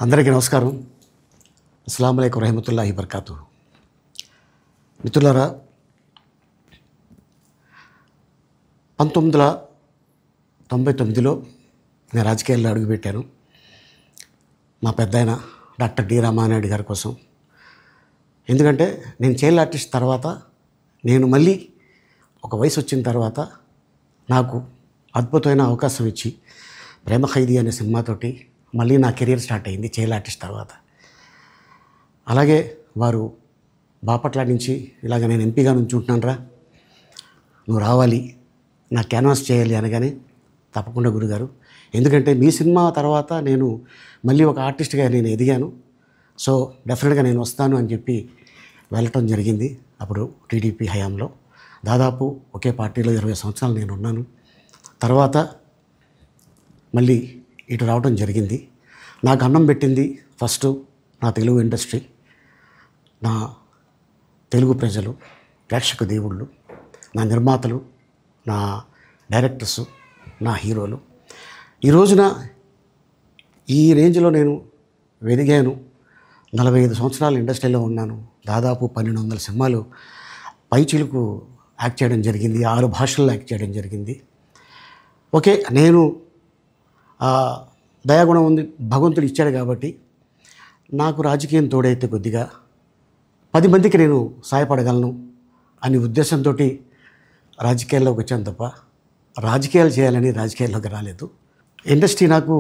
అందరికీ నమస్కారం. అస్సలాము అలైకుం రహమతుల్లాహి బర్కాతు. మిత్రులారా, 1999లో నేను రాజకీయాల్లో అడుగుపెట్టాను. మా పెద్దాయన డాక్టర్ డి రామానాయుడు గారి కోసం. ఎందుకంటే నేను చైల్డ్ ఆర్టిస్ట్ తర్వాత నేను మళ్ళీ ఒక వయసు వచ్చిన తర్వాత నాకు అద్భుతమైన అవకాశం ఇచ్చి ప్రేమ ఖైదీ అనే సినిమాతోటి మళ్ళీ నా కెరీర్ స్టార్ట్ అయింది చైల్డ్ ఆర్టిస్ట్ తర్వాత. అలాగే వారు బాపట్ల నుంచి ఇలాగ నేను ఎంపీగా నుంచి ఉంటున్నాను, నువ్వు రావాలి, నా క్యాన్వాస్ చేయాలి అనగానే తప్పకుండా గురుగారు, ఎందుకంటే మీ సినిమా తర్వాత నేను మళ్ళీ ఒక ఆర్టిస్ట్గా నేను ఎదిగాను, సో డెఫినెట్గా నేను వస్తాను అని చెప్పి వెళ్ళటం జరిగింది. అప్పుడు టీడీపీ హయాంలో దాదాపు ఒకే పార్టీలో 20 సంవత్సరాలు నేను ఉన్నాను. తర్వాత మళ్ళీ ఇటు రావడం జరిగింది. నాకు అన్నం పెట్టింది ఫస్ట్ నా తెలుగు ఇండస్ట్రీ, నా తెలుగు ప్రజలు, ప్రేక్షక దేవుళ్ళు, నా నిర్మాతలు, నా డైరెక్టర్సు, నా హీరోలు. ఈ రోజున ఈ రేంజ్లో నేను వెదిగాను. 45 సంవత్సరాలు ఇండస్ట్రీలో ఉన్నాను. దాదాపు 1200 సినిమాలు పైచిలుకు యాక్ట్ చేయడం జరిగింది. 6 భాషల్లో యాక్ట్ చేయడం జరిగింది. ఓకే, నేను దయాగుణం ఉంది, భగవంతుడు ఇచ్చాడు కాబట్టి నాకు రాజకీయం తోడైతే కొద్దిగా 10 మందికి నేను సహాయపడగలను అనే ఉద్దేశంతో రాజకీయాల్లోకి వచ్చాను తప్ప రాజకీయాలు చేయాలని రాజకీయాల్లోకి రాలేదు. ఇండస్ట్రీ నాకు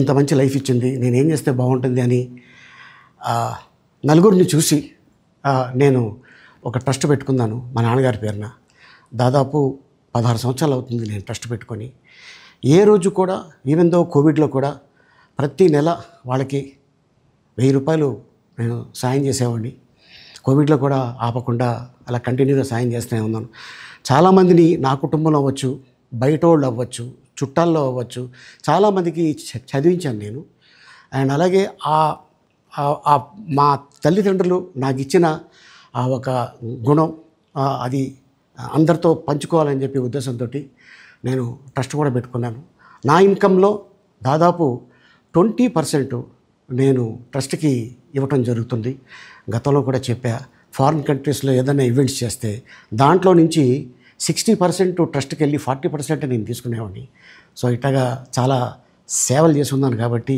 ఇంత మంచి లైఫ్ ఇచ్చింది, నేనేం చేస్తే బాగుంటుంది అని నలుగురిని చూసి నేను ఒక ట్రస్ట్ పెట్టుకున్నాను మా నాన్నగారి పేరున. దాదాపు 16 సంవత్సరాలు అవుతుంది నేను ట్రస్ట్ పెట్టుకొని. ఏ రోజు కూడా, ఈవెన్ దో కోవిడ్లో కూడా ప్రతి నెల వాళ్ళకి 1000 రూపాయలు నేను సాయం చేసేవాడిని. కోవిడ్లో కూడా ఆపకుండా అలా కంటిన్యూగా సాయం చేస్తూనే ఉన్నాను. చాలామందిని నా కుటుంబంలో అవ్వచ్చు, బయట వాళ్ళు అవ్వచ్చు, చుట్టాల్లో అవ్వచ్చు, చాలామందికి చదివించాను నేను. అండ్ అలాగే మా తల్లిదండ్రులు నాకు ఇచ్చిన ఆ ఒక గుణం అది అందరితో పంచుకోవాలని చెప్పి ఉద్దేశంతో నేను ట్రస్ట్ కూడా పెట్టుకున్నాను. నా ఇన్కంలో దాదాపు 20% నేను ట్రస్ట్కి ఇవ్వటం జరుగుతుంది. గతంలో కూడా చెప్పా, ఫారిన్ కంట్రీస్లో ఏదైనా ఈవెంట్స్ చేస్తే దాంట్లో నుంచి 60% ట్రస్ట్కి వెళ్ళి 40% నేను తీసుకునేవాడిని. సో ఇట్లాగా చాలా సేవలు చేసి ఉన్నాను కాబట్టి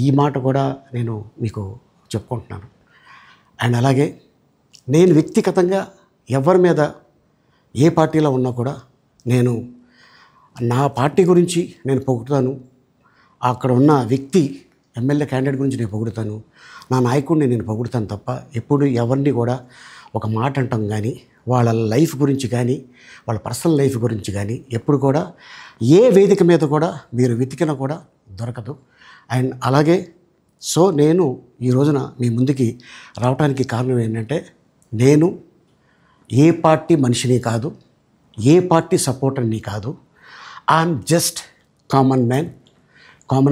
ఈ మాట కూడా నేను మీకు చెప్పుకుంటున్నాను. అండ్ అలాగే నేను వ్యక్తిగతంగా ఎవరి మీద ఏ పార్టీలో ఉన్నా కూడా నేను నా పార్టీ గురించి నేను పొగుడుతాను, అక్కడ ఉన్న వ్యక్తి ఎమ్మెల్యే క్యాండిడేట్ గురించి నేను పొగుడుతాను, నా నాయకుడిని నేను పొగుడుతాను తప్ప ఎప్పుడు ఎవరిని కూడా ఒక మాట అంటాం కానీ వాళ్ళ లైఫ్ గురించి కానీ వాళ్ళ పర్సనల్ లైఫ్ గురించి కానీ ఎప్పుడు కూడా ఏ వేదిక మీద కూడా మీరు వెతికినా కూడా దొరకదు. అండ్ అలాగే సో నేను ఈ రోజున మీ ముందుకి రావడానికి కారణం ఏంటంటే, నేను ఏ పార్టీ మనిషిని కాదు, ఏ పార్టీ సపోర్టర్ని కాదు, ఐఎమ్ జస్ట్ కామన్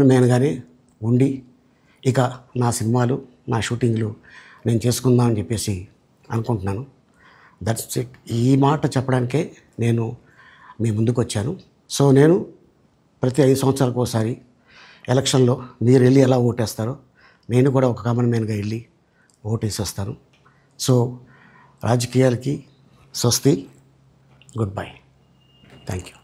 మ్యాన్గానే ఉండి ఇక నా సినిమాలు, నా షూటింగ్లు నేను చేసుకుందామని చెప్పేసి అనుకుంటున్నాను. That's it. ఈ మాట చెప్పడానికే నేను మీ ముందుకు వచ్చాను. సో నేను ప్రతి 5 సంవత్సరాలకు ఒకసారి ఎలక్షన్లో మీరు వెళ్ళి ఎలా ఓటేస్తారో నేను కూడా ఒక కామన్ మ్యాన్గా వెళ్ళి ఓటేసేస్తాను. సో రాజకీయాలకి స్వస్తి, గుడ్ బై, థ్యాంక్ యూ.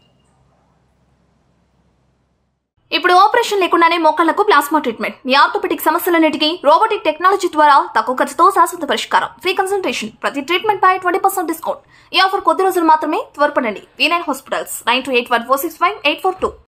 ఇప్పుడు ఆపరేషన్ లేకుండానే మోకాళ్లకు ప్లాస్మా ట్రీట్మెంట్. మీ ఆర్థోపెడిక్ సమస్యలన్నిటికీ రోబోటిక్ టెక్నాలజీ ద్వారా తక్కువ ఖర్చుతో శాశ్వత పరిష్కారం. ఫ్రీ కన్సల్టేషన్, ప్రతి ట్రీట్మెంట్ పై 20% డిస్కౌంట్. ఈ ఆఫర్ కొద్ది రోజులు మాత్రమే. త్వరపడండి. V9 hospitals, 9281465842.